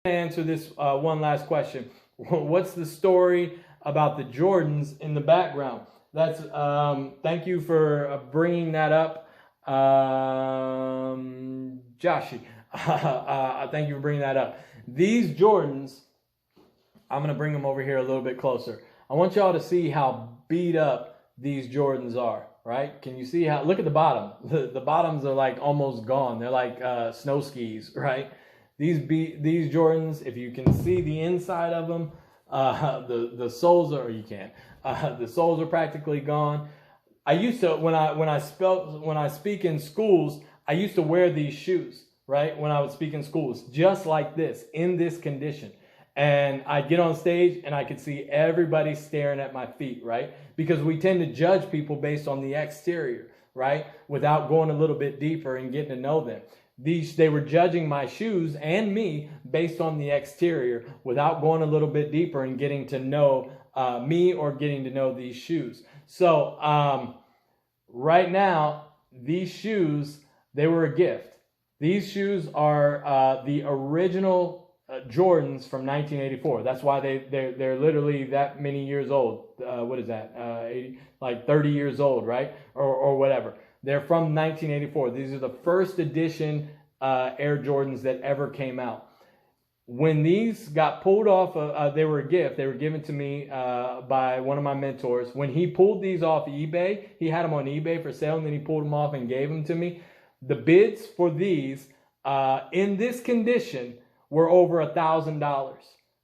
Answer this one last question. What's the story about the Jordans in the background? That's thank you for bringing that up, Joshi. Thank you for bringing that up. These Jordans, I'm gonna bring them over here a little bit closer. I want y'all to see how beat up these Jordans are. Right? Can you see how? Look at the bottom. The bottoms are like almost gone. They're like snow skis, right? These Jordans, if you can see the inside of them, the soles are, or you can't. The soles are practically gone. I used to when I speak in schools, I used to wear these shoes, right? When I would speak in schools, just like this, in this condition. And I'd get on stage and I could see everybody staring at my feet, right? Because we tend to judge people based on the exterior, right? Without going a little bit deeper and getting to know them. They were judging my shoes and me based on the exterior without going a little bit deeper and getting to know me or getting to know these shoes. So right now, these shoes, they were a gift. These shoes are the original Jordans from 1984. That's why they're literally that many years old. What is that? 30 years old, right? Or whatever. They're from 1984. These are the first edition Air Jordans that ever came out. When these got pulled off, they were a gift. They were given to me by one of my mentors. When he pulled these off eBay, he had them on eBay for sale, and then he pulled them off and gave them to me. The bids for these in this condition were over $1,000,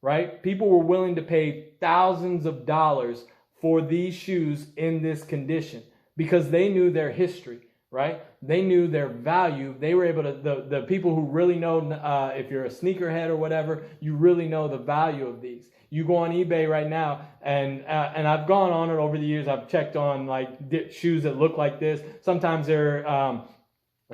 right? People were willing to pay thousands of dollars for these shoes in this condition because they knew their history, right? They knew their value. They were able to, the people who really know, if you're a sneakerhead or whatever, you really know the value of these. You go on eBay right now, and I've gone on it over the years. I've checked on like shoes that look like this. Sometimes they're,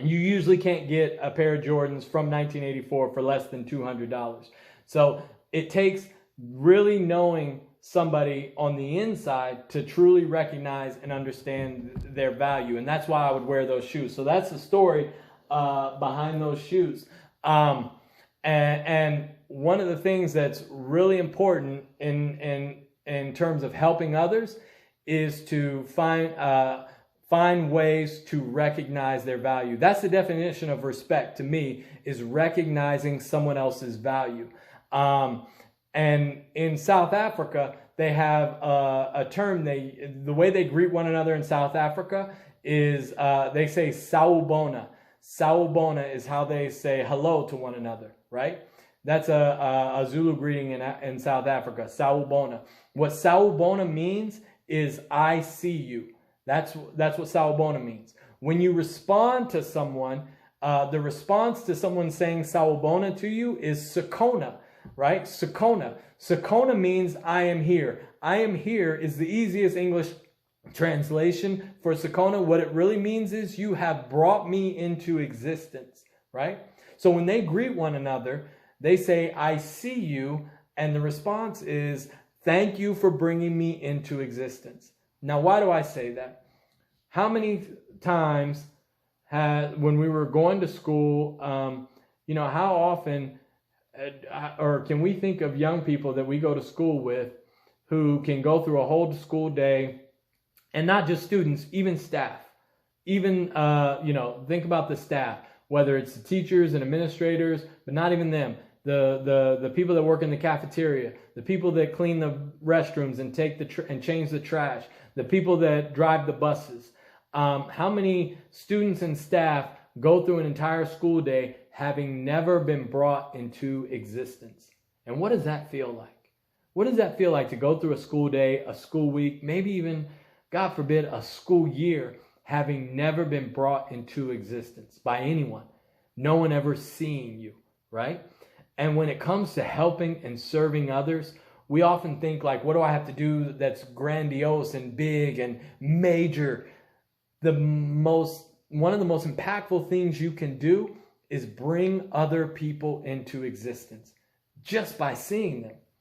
you usually can't get a pair of Jordans from 1984 for less than $200. So it takes really knowing somebody on the inside to truly recognize and understand their value. And that's why I would wear those shoes. So that's the story behind those shoes. And one of the things that's really important in terms of helping others is to find ways to recognize their value. That's the definition of respect to me, is recognizing someone else's value. And in South Africa, they have a term. The way they greet one another in South Africa is they say sawubona. Sawubona is how they say hello to one another, right? That's a Zulu greeting in South Africa, sawubona. What sawubona means is I see you. That's what sawubona means. When you respond to someone, the response to someone saying sawubona to you is sakona, right? Sakona. Sakona means I am here. I am here is the easiest English translation for sakona. What it really means is you have brought me into existence, right? So when they greet one another, they say, I see you. And the response is, thank you for bringing me into existence. Now, why do I say that? How many times when we were going to school, how often, or can we think of young people that we go to school with who can go through a whole school day, and not just students, even staff, even, think about the staff, whether it's the teachers and administrators, but not even them. The people that work in the cafeteria, the people that clean the restrooms and and change the trash, the people that drive the buses. How many students and staff go through an entire school day having never been brought into existence? And what does that feel like? What does that feel like to go through a school day, a school week, maybe even, God forbid, a school year, having never been brought into existence by anyone? No one ever seeing you, right? And when it comes to helping and serving others, we often think like, what do I have to do that's grandiose and big and major? One of the most impactful things you can do is bring other people into existence just by seeing them,